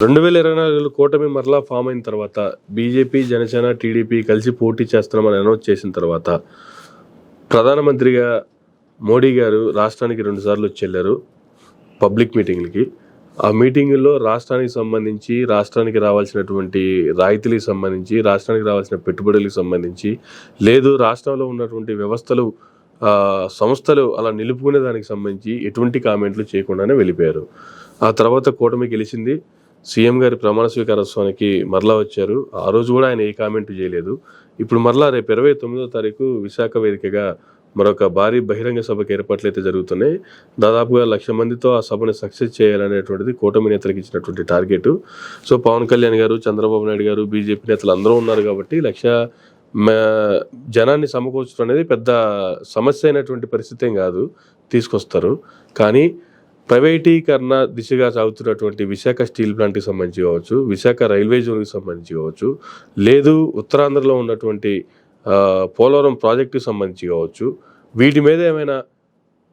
2024 కూటమి మరలా ఫామ్ అయిన తర్వాత బీజేపీ, జనసేన, టీడీపీ కలిసి పోటీ చేస్తున్నామని అనౌన్స్ చేసిన తర్వాత ప్రధానమంత్రిగా మోడీ గారు రాష్ట్రానికి 2 సార్లు వచ్చి వెళ్ళారు పబ్లిక్ మీటింగ్లకి. ఆ మీటింగుల్లో రాష్ట్రానికి రావాల్సినటువంటి రాయితీలకు సంబంధించి, రాష్ట్రానికి రావాల్సిన పెట్టుబడులకు సంబంధించి, లేదు రాష్ట్రంలో ఉన్నటువంటి వ్యవస్థలు, సంస్థలు అలా నిలుపుకునే దానికి సంబంధించి ఎటువంటి కామెంట్లు చేయకుండానే వెళ్ళిపోయారు. ఆ తర్వాత కూటమి గెలిచింది. సీఎం గారి ప్రమాణ స్వీకారోత్సవానికి మరలా వచ్చారు. ఆ రోజు కూడా ఆయన ఏ కామెంట్ చేయలేదు. ఇప్పుడు మరలా రేపు 29వ తారీఖు విశాఖ వేదికగా మరొక భారీ బహిరంగ సభకు ఏర్పాట్లు అయితే జరుగుతున్నాయి. దాదాపుగా 1,00,000 మందితో ఆ సభను సక్సెస్ చేయాలనేటువంటిది కూటమి నేతలకు ఇచ్చినటువంటి టార్గెట్. సో పవన్ కళ్యాణ్ గారు, చంద్రబాబు నాయుడు గారు, బీజేపీ నేతలు అందరూ ఉన్నారు కాబట్టి 1,00,000 జనాన్ని సమకూర్చడం అనేది పెద్ద సమస్య అయినటువంటి పరిస్థితి ఏం కాదు, తీసుకొస్తారు. కానీ ప్రైవేటీకరణ దిశగా సాగుతున్నటువంటి విశాఖ స్టీల్ ప్లాంట్కి సంబంధించి కావచ్చు, విశాఖ రైల్వే జోన్కి సంబంధించి కావచ్చు, లేదు ఉత్తరాంధ్రలో ఉన్నటువంటి పోలవరం ప్రాజెక్టుకి సంబంధించి కావచ్చు, వీటి మీద ఏమైనా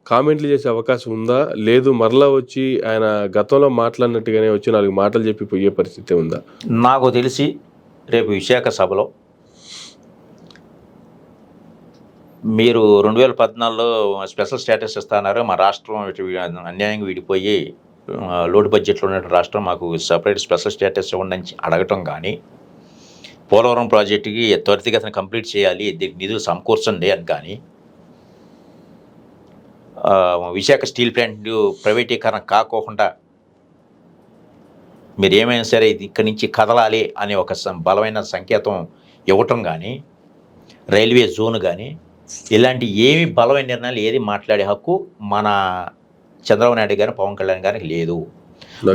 కామెంట్లు చేసే అవకాశం ఉందా? లేదు మరలా వచ్చి ఆయన గతంలో మాట్లాడినట్టుగానే వచ్చి 4 మాటలు చెప్పి పోయే పరిస్థితి ఉందా? నాకు తెలిసి రేపు విశాఖ సభలో మీరు 2014లో స్పెషల్ స్టేటస్ ఇస్తున్నారు, మా రాష్ట్రం అన్యాయంగా విడిపోయి లోటు బడ్జెట్లో ఉన్న రాష్ట్రం మాకు సపరేట్ స్పెషల్ స్టేటస్ ఇవ్వండి అని అడగటం కానీ, పోలవరం ప్రాజెక్టుకి త్వరితగతిన కంప్లీట్ చేయాలి, దీనికి నిధులు సమకూర్చండి అని కానీ, విశాఖ స్టీల్ ప్లాంట్ ప్రైవేటీకరణ కాకోకుండా మీరు ఏమైనా సరే ఇక్కడి నుంచి కదలాలి అనే ఒక బలమైన సంకేతం ఇవ్వటం కానీ, రైల్వే జోన్ కానీ, ఇలాంటి ఏమి బలమైన నిర్ణయాలు ఏది మాట్లాడే హక్కు మన చంద్రబాబు నాయుడు గారు, పవన్ కళ్యాణ్ గారికి లేదు.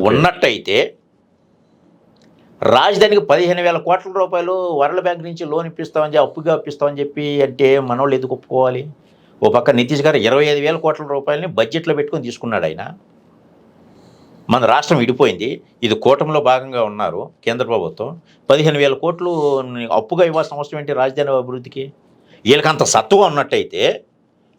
ఉన్నట్టయితే రాజధానికి 15,000 కోట్ల రూపాయలు వరల్డ్ బ్యాంక్ నుంచి లోన్ ఇప్పిస్తామని అప్పుగా ఇప్పిస్తామని చెప్పి అంటే మనోళ్ళు ఎందుకు ఒప్పుకోవాలి? ఓ పక్క నితీష్ గారు 25,000 కోట్ల రూపాయలని బడ్జెట్లో పెట్టుకొని తీసుకున్నాడు ఆయన. మన రాష్ట్రం విడిపోయింది, ఇది కూటమిలో భాగంగా ఉన్నారు కేంద్ర ప్రభుత్వం. 15,000 కోట్లు అప్పుగా ఇవ్వాల్సిన అవసరం ఏంటి రాజధాని అభివృద్ధికి? వీళ్ళకంత సత్తుగా ఉన్నట్టయితే,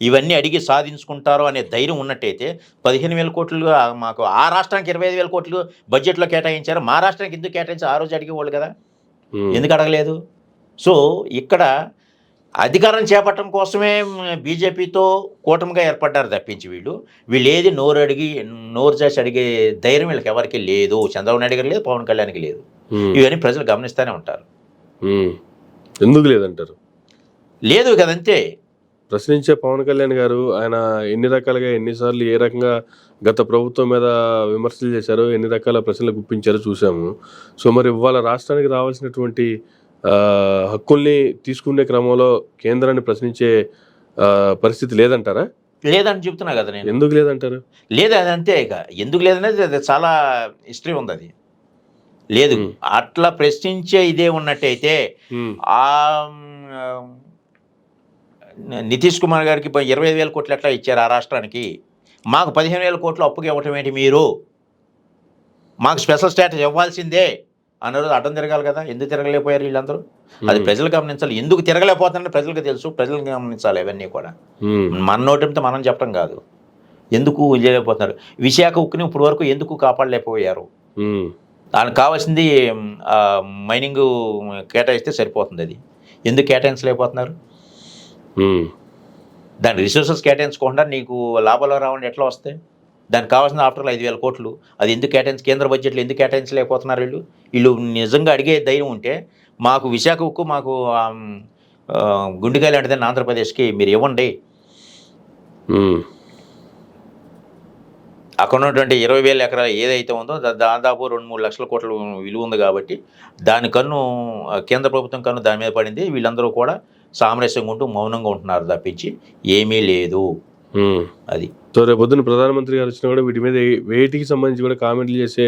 ఇవన్నీ అడిగి సాధించుకుంటారు అనే ధైర్యం ఉన్నట్టయితే 15,000 కోట్లు మాకు ఆ రాష్ట్రానికి 25,000 కోట్లు బడ్జెట్లో కేటాయించారు, మా రాష్ట్రానికి ఎందుకు కేటాయించారు? ఆ రోజు అడిగేవాళ్ళు కదా, ఎందుకు అడగలేదు? సో ఇక్కడ అధికారం చేపట్టడం కోసమే బీజేపీతో కూటమిగా ఏర్పడ్డారు తప్పించి వీళ్ళు ఏది నోరు చేసి అడిగే ధైర్యం వీళ్ళకి ఎవరికి లేదు. చంద్రబాబు నాయుడు గారికి లేదు, పవన్ కళ్యాణ్కి లేదు. ఇవన్నీ ప్రజలు గమనిస్తూనే ఉంటారు. ఎందుకు లేదంటారు? లేదు కదంతే. ప్రశ్నించే పవన్ కళ్యాణ్ గారు ఆయన ఎన్ని రకాలుగా, ఎన్నిసార్లు, ఏ రకంగా గత ప్రభుత్వం మీద విమర్శలు చేశారో, ఎన్ని రకాల ప్రశ్నలు గుప్పించారో చూసాము. సో మరి ఇవాళ రాష్ట్రానికి రావాల్సినటువంటి హక్కుల్ని తీసుకునే క్రమంలో కేంద్రాన్ని ప్రశ్నించే పరిస్థితి లేదంటారా? లేదని చెప్తున్నా కదా నేను. ఎందుకు లేదంటారు? లేదు, అది అంతే. ఇక ఎందుకు లేదనేది అది చాలా హిస్టరీ ఉంది. అది లేదు. అట్లా ప్రశ్నించే ఇదే ఉన్నట్టయితే ఆ నితీష్ కుమార్ గారికి 25,000 కోట్లు ఎట్లా ఇచ్చారు ఆ రాష్ట్రానికి? మాకు 15,000 కోట్లు అప్పుగా ఇవ్వటం ఏంటి? మీరు మాకు స్పెషల్ స్టేటస్ ఇవ్వాల్సిందే అన్నారు. అడ్డం తిరగాలి కదా, ఎందుకు తిరగలేకపోయారు వీళ్ళందరూ? అది ప్రజలు గమనించాలి. ఎందుకు తిరగలేకపోతున్నారో ప్రజలకు తెలుసు, ప్రజలు గమనించాలి. అవన్నీ కూడా మన నోటితో మనం చెప్పడం కాదు. ఎందుకు చేయలేకపోతున్నారు? విశాఖ ఉక్కుని ఇప్పుడు వరకు ఎందుకు కాపాడలేకపోయారు? దానికి కావాల్సింది మైనింగ్ కేటాయిస్తే సరిపోతుంది. అది ఎందుకు కేటాయించలేకపోతున్నారు? దాని రిసోర్సెస్ కేటాయించకుండా నీకు లాభాలు రావండి ఎట్లా వస్తాయి? దానికి కావాల్సిన ఆఫ్టర్ 5,000 కోట్లు అది ఎందుకు కేంద్ర బడ్జెట్లో ఎందుకు కేటాయించలేకపోతున్నారు? వీళ్ళు నిజంగా అడిగే ధైర్యం ఉంటే మాకు విశాఖ ఉక్కు, మాకు గుండెకాయ లాంటిదని ఆంధ్రప్రదేశ్కి మీరు ఇవ్వండి. అక్కడ ఉన్నటువంటి 20,000 ఎకరాలు ఏదైతే ఉందో దాదాపు 2-3 లక్షల కోట్ల విలువ ఉంది కాబట్టి దాని కన్ను కేంద్ర ప్రభుత్వం కన్ను దాని మీద పడింది. వీళ్ళందరూ కూడా సామరస్యంగా ఉంటూ మౌనంగా ఉంటున్నారు తప్పించి ఏమీ లేదు. అది. సో రేపు పొద్దున్న ప్రధానమంత్రి గారు వచ్చినా కూడా వీటి మీద వేటికి సంబంధించి కూడా కామెంట్లు చేసే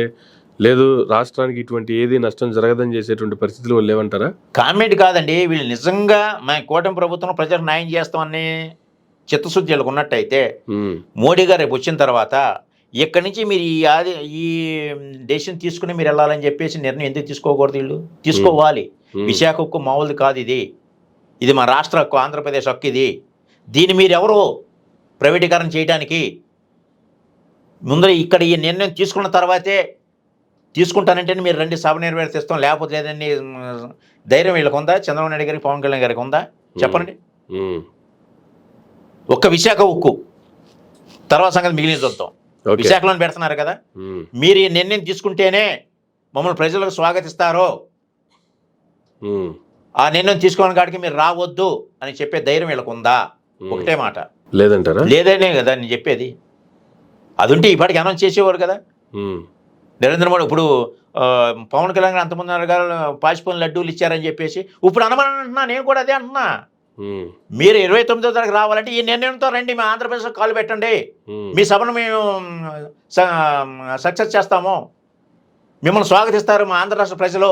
లేదు, రాష్ట్రానికి ఇటువంటి ఏది నష్టం జరగదని చేసేటువంటి పరిస్థితులు లేవంటారా? కామెంట్ కాదండి, వీళ్ళు నిజంగా మా కూటమి ప్రభుత్వం ప్రజలకు న్యాయం చేస్తామని చిత్తశుద్ధి వీళ్ళకు ఉన్నట్టయితే మోడీ గారు రేపు వచ్చిన తర్వాత ఇక్కడి నుంచి మీరు ఈ డెసిషన్ తీసుకుని మీరు వెళ్ళాలని చెప్పేసి నిర్ణయం ఎందుకు తీసుకోకూడదు? వీళ్ళు తీసుకోవాలి. విశాఖ ఉక్కు మామూలుది కాదు, ఇది మా రాష్ట్ర హక్కు, ఆంధ్రప్రదేశ్ హక్కు. దీన్ని మీరెవరు ప్రైవేటీకరణ చేయడానికి? ముందర ఇక్కడ ఈ నిర్ణయం తీసుకున్న తర్వాతే తీసుకుంటానంటే మీరు రండి, సభ నెరవేర్తిస్తాం, లేకపోతే లేదండి. ధైర్యం వీళ్ళకి ఉందా? చంద్రబాబు నాయుడు గారికి, పవన్ కళ్యాణ్ గారికి ఉందా? చెప్పండి. ఒక్క విశాఖ ఉక్కు తర్వాత సంగతి మిగిలిన చూద్దాం. విశాఖలో పెడుతున్నారు కదా, మీరు ఈ నిర్ణయం తీసుకుంటేనే మమ్మల్ని ప్రజలకు స్వాగతిస్తారో, ఆ నిర్ణయం తీసుకోవడానికి కాడికి మీరు రావద్దు అని చెప్పే ధైర్యం వీళ్ళకు ఉందా? ఒకటే మాట. లేదంటారా? లేదనే కదా నేను చెప్పేది. అది ఉంటే ఇప్పటికి అనౌన్స్ చేసేవారు కదా నరేంద్ర మోడీ. ఇప్పుడు పవన్ కళ్యాణ్ గారు అంతమంది గారు పాచిపోయిన లడ్డూలు ఇచ్చారని చెప్పేసి ఇప్పుడు అనమని అంటున్నా. నేను కూడా అదే అంటున్నా. మీరు 29వ తారీఖు రావాలంటే ఈ నిర్ణయంతో రండి, మా ఆంధ్రప్రదేశ్లో కాలు పెట్టండి, మీ సభను మేము సక్సెస్ చేస్తాము, మిమ్మల్ని స్వాగతిస్తారు మా ఆంధ్ర రాష్ట్ర ప్రజలు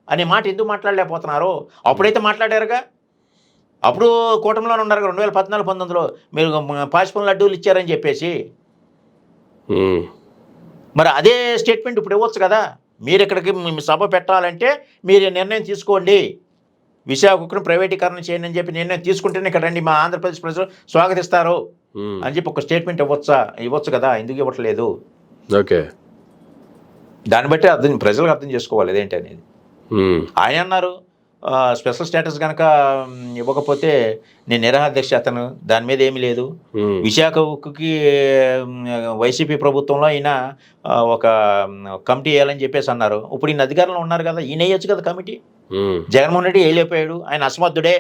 అనే మాట ఎందుకు మాట్లాడలేకపోతున్నారు? అప్పుడైతే మాట్లాడారుగా. అప్పుడు కూటమిలోనే ఉన్నారు 2014-19లో మీరు పాచిపోయిన లడ్డూలు ఇచ్చారని చెప్పేసి. మరి అదే స్టేట్మెంట్ ఇప్పుడు ఇవ్వచ్చు కదా. మీరు ఇక్కడికి సభ పెట్టాలంటే మీరు నిర్ణయం తీసుకోండి, విశాఖను ప్రైవేటీకరణ చేయండి అని చెప్పి నిర్ణయం తీసుకుంటేనే ఇక్కడ రండి, మా ఆంధ్రప్రదేశ్ ప్రజలు స్వాగతిస్తారు అని చెప్పి ఒక స్టేట్మెంట్ ఇవ్వచ్చు కదా. ఎందుకు ఇవ్వట్లేదు? ఓకే, దాన్ని బట్టి ప్రజలకు అర్థం చేసుకోవాలి ఇదేంటి అనేది. ఆయన అన్నారు స్పెషల్ స్టేటస్ కనుక ఇవ్వకపోతే నేను నిరాహారదీక్ష చేస్తాను, దాని మీద ఏమీ లేదు. విశాఖకి వైసీపీ ప్రభుత్వంలో ఈయన ఒక కమిటీ వేయాలని చెప్పేసి అన్నారు. ఇప్పుడు ఈయన అధికారంలో ఉన్నారు కదా, ఈయన వేయొచ్చు కదా కమిటీ. జగన్మోహన్ రెడ్డి వేయలేకపోయాడు, ఆయన అసమర్థుడే,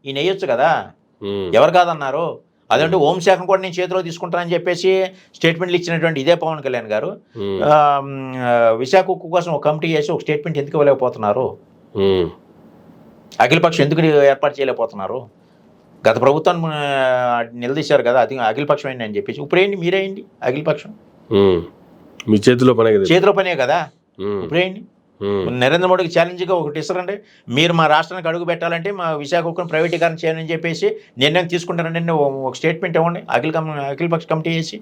ఈయన వేయొచ్చు కదా. ఎవరు కాదన్నారు? అదంటే హోంశాఖను కూడా నేను చేతిలో తీసుకుంటానని చెప్పేసి స్టేట్మెంట్లు ఇచ్చినటువంటి ఇదే పవన్ కళ్యాణ్ గారు విశాఖ ఉక్కు కోసం ఒక కమిటీ చేసి ఒక స్టేట్మెంట్ ఎందుకు ఇవ్వలేకపోతున్నారు? అఖిలపక్షం ఎందుకు ఏర్పాటు చేయలేకపోతున్నారు? గత ప్రభుత్వాన్ని నిలదీశారు కదా, అది అఖిలపక్షం ఏంటి అని చెప్పేసి. ఇప్పుడేంటి మీరేంటి అఖిలపక్షం? మీ చేతిలో పనే కదా. ఇప్పుడేంటి నరేంద్ర మోడీకి ఛాలెంజ్గా ఒకటి ఇస్తారంటే, మీరు మా రాష్ట్రానికి అడుగు పెట్టాలంటే మా విశాఖ ఉక్కును ప్రైవేటీకరణ చేయాలని చెప్పేసి నిర్ణయం తీసుకుంటారంటే ఒక స్టేట్మెంట్ ఇవ్వండి అఖిలపక్ష కమిటీ చేసి.